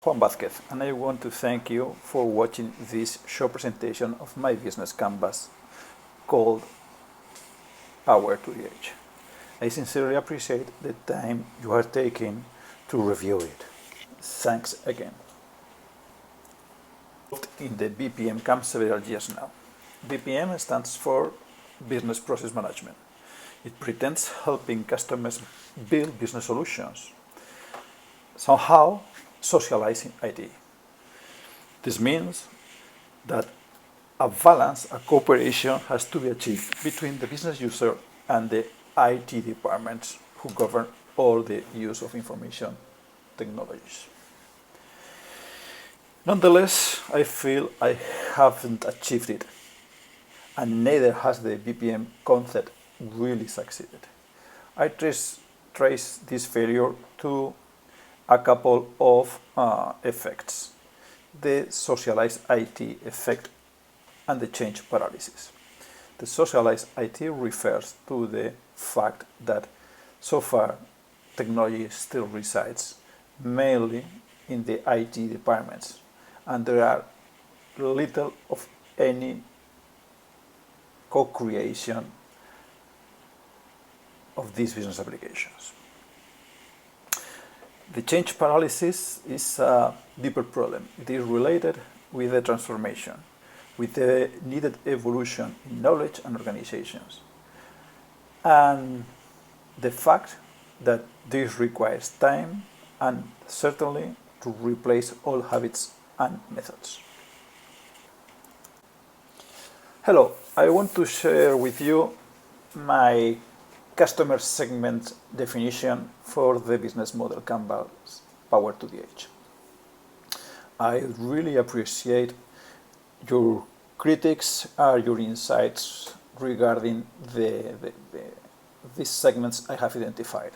Juan Vázquez, and I want to thank you for watching this short presentation of my business canvas called Power to the Edge. I sincerely appreciate the time you are taking to review it. Thanks again. In the BPM camp several years now. BPM stands for Business Process Management. It pretends helping customers build business solutions, somehow socializing IT. This means that a balance, a cooperation has to be achieved between the business user and the IT departments who govern all the use of information technologies. Nonetheless, I feel I haven't achieved it, and neither has the BPM concept really succeeded. I trace this failure to a couple of effects: the socialized IT effect and the change paralysis. The socialized IT refers to the fact that so far technology still resides mainly in the IT departments, and there are little of any co-creation of these business applications. The change paralysis is a deeper problem. It is related with the transformation, with the needed evolution in knowledge and organizations, and the fact that this requires time and certainly to replace all habits and methods. Hello, I want to share with you my customer segment definition for the business model canvas Power to the Edge. I really appreciate your critics or your insights regarding these segments I have identified.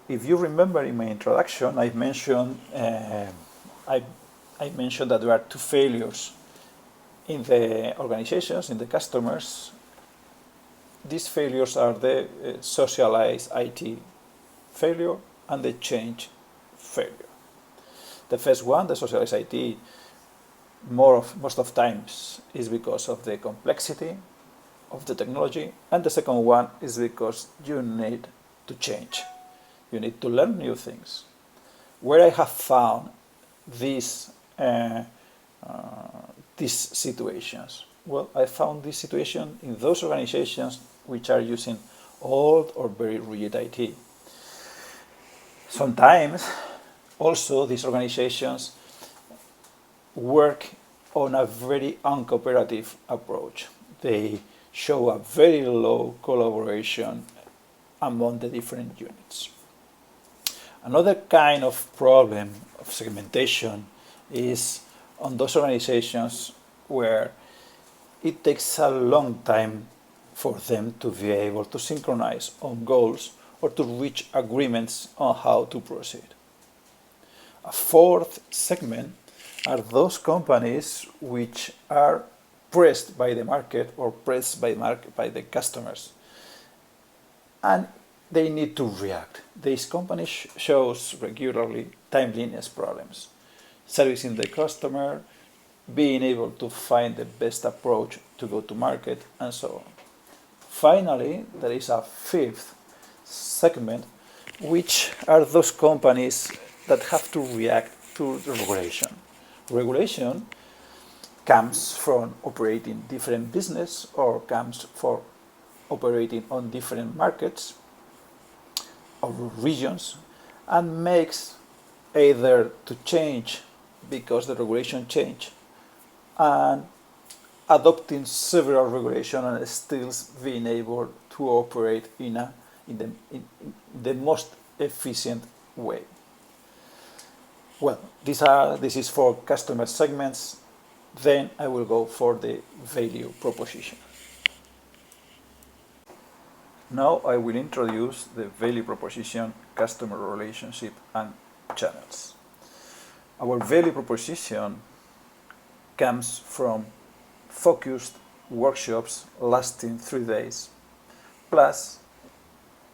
If you remember in my introduction, I mentioned that there are two failures in the organizations, in the customers. These failures are the socialized IT failure and the change failure. The first one, the socialized IT, most of times is because of the complexity of the technology, and the second one is because you need to change. You need to learn new things. Where I have found these situations? Well, I found this situation in those organizations which are using old or very rigid IT. Sometimes also these organizations work on a very uncooperative approach. They show a very low collaboration among the different units. Another kind of problem of segmentation is on those organizations where it takes a long time for them to be able to synchronize on goals or to reach agreements on how to proceed. A fourth segment are those companies which are pressed by the market or pressed by the customers, and they need to react. These companies shows regularly timeliness problems, servicing the customer, being able to find the best approach to go to market, and so on. Finally, there is a fifth segment, which are those companies that have to react to the regulation. Regulation comes from operating different business or comes from operating on different markets or regions, and makes either to change because the regulation change and adopting several regulations and still being able to operate in the most efficient way. Well, this is for customer segments. Then I will go for the value proposition. Now I will introduce the value proposition, customer relationship, and channels. Our value proposition comes from focused workshops lasting 3 days, plus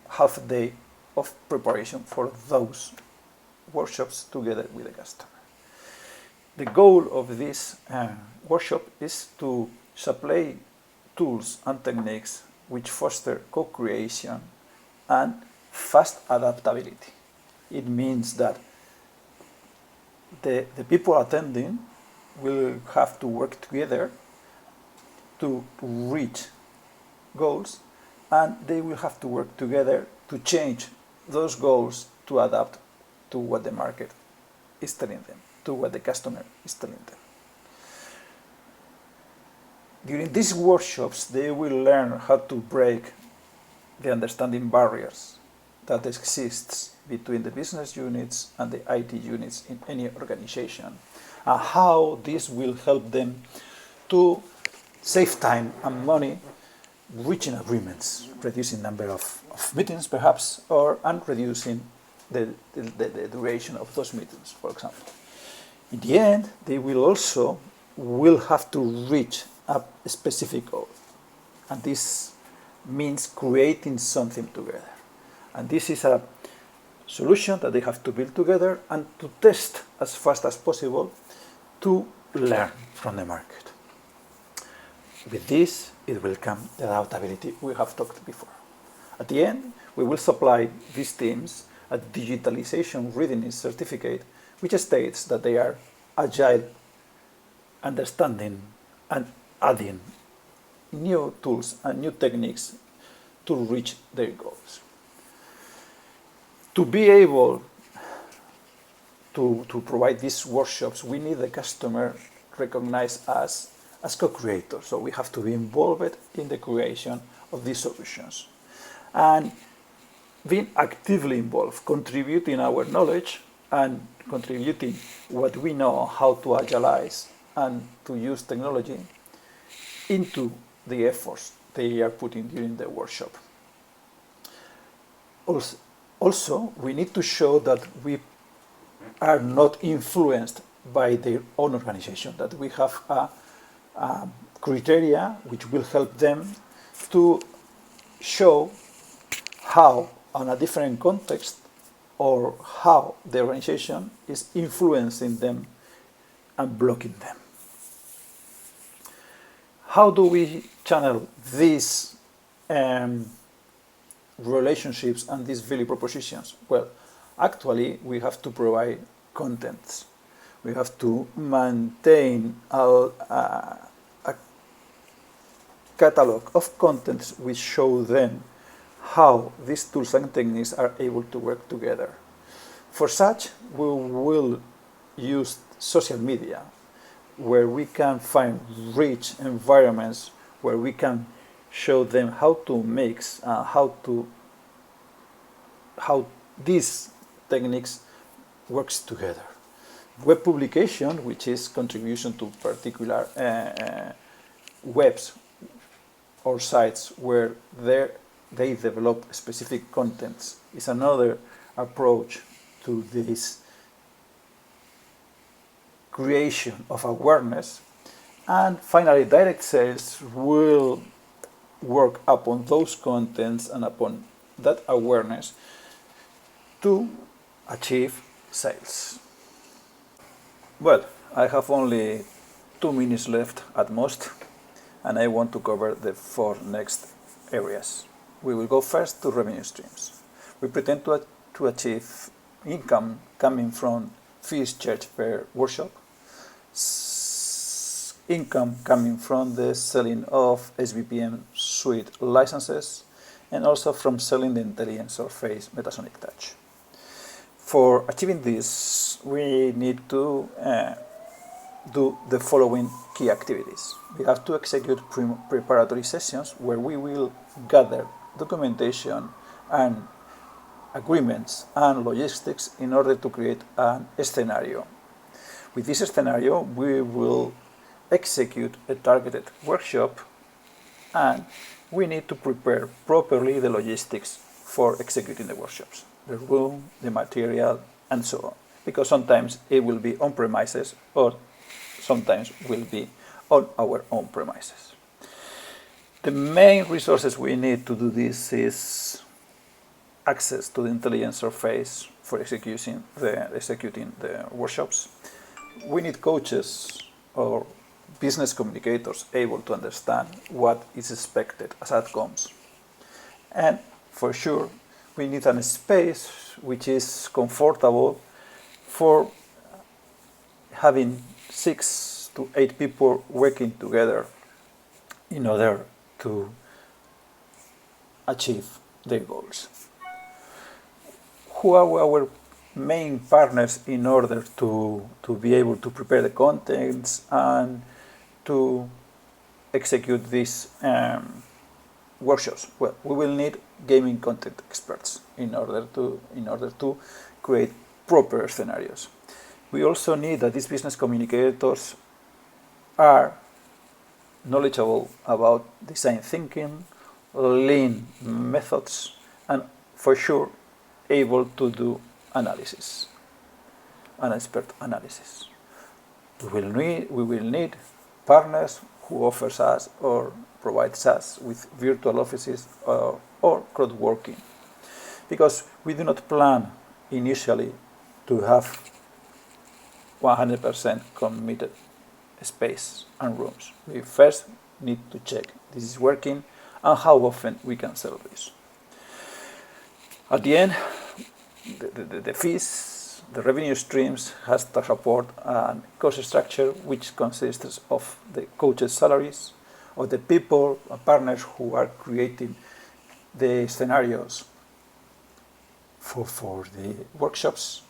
half a day of preparation for those workshops together with the customer. The goal of this workshop is to supply tools and techniques which foster co-creation and fast adaptability. It means that the people attending will have to work together to reach goals, and they will have to work together to change those goals to adapt to what the market is telling them, to what the customer is telling them. During these workshops, they will learn how to break the understanding barriers that exists between the business units and the IT units in any organization, and how this will help them to save time and money reaching agreements, reducing number of meetings perhaps, and reducing the duration of those meetings, for example. In the end, they will have to reach a specific goal, and this means creating something together. And this is a solution that they have to build together and to test as fast as possible to learn from the market. With this, it will come the adaptability we have talked before. At the end, we will supply these teams a digitalization readiness certificate which states that they are agile, understanding, and adding new tools and new techniques to reach their goals. To be able to provide these workshops, we need the customer recognized as co-creators. So we have to be involved in the creation of these solutions. And being actively involved, contributing our knowledge and contributing what we know how to agilize and to use technology into the efforts they are putting during the workshop. Also, we need to show that we are not influenced by their own organization, that we have a criteria which will help them to show how, on a different context, or how the organization is influencing them and blocking them. How do we channel these relationships and these value propositions? Well, actually, we have to provide contents. We have to maintain a catalog of contents which show them how these tools and techniques are able to work together. For such, we will use social media, where we can find rich environments where we can show them how to mix, how these techniques works together. Web publication, which is contribution to particular webs or sites where they develop specific contents, is another approach to this creation of awareness. And finally, direct sales will work upon those contents and upon that awareness to achieve sales. Well, I have only 2 minutes left at most, and I want to cover the 4 next areas. We will go first to revenue streams. We pretend to achieve income coming from fees charged per workshop, income coming from the selling of S-BPM suite licenses, and also from selling the intelligent surface Metasonic Touch. For achieving this, we need to do the following key activities. We have to execute preparatory sessions where we will gather documentation and agreements and logistics in order to create a scenario. With this scenario, we will execute a targeted workshop, and we need to prepare properly the logistics for executing the workshops, the room, the material, and so on, because sometimes it will be on premises or sometimes will be on our own premises. The main resources we need to do this is access to the intelligent surface for executing the workshops. We need coaches or business communicators able to understand what is expected as outcomes. And for sure, we need a space which is comfortable for having 6 to 8 people working together in order to achieve their goals. Who are our main partners in order to be able to prepare the contents and to execute these workshops? Well, we will need gaming content experts in order to create proper scenarios. We also need that these business communicators are knowledgeable about design thinking, lean methods, and for sure able to do analysis, an expert analysis. We will need partners who offers us or provides us with virtual offices or crowd working, because we do not plan initially to have 100% committed space and rooms. We first need to check this is working and how often we can sell this. At the end, the fees, the revenue streams has to support a cost structure which consists of the coaches' salaries, of the people and partners who are creating the scenarios for the workshops.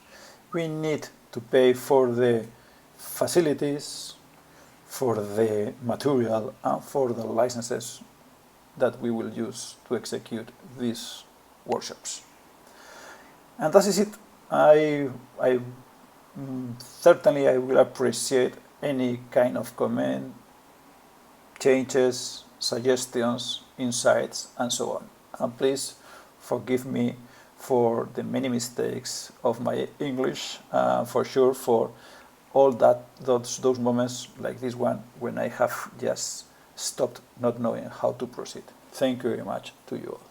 We need to pay for the facilities, for the material, and for the licenses that we will use to execute these workshops. And that is it. I certainly will appreciate any kind of comment, changes, suggestions, insights, and so on. And please forgive me for the many mistakes of my English, for sure for all those moments like this one when I have just stopped not knowing how to proceed. Thank you very much to you all.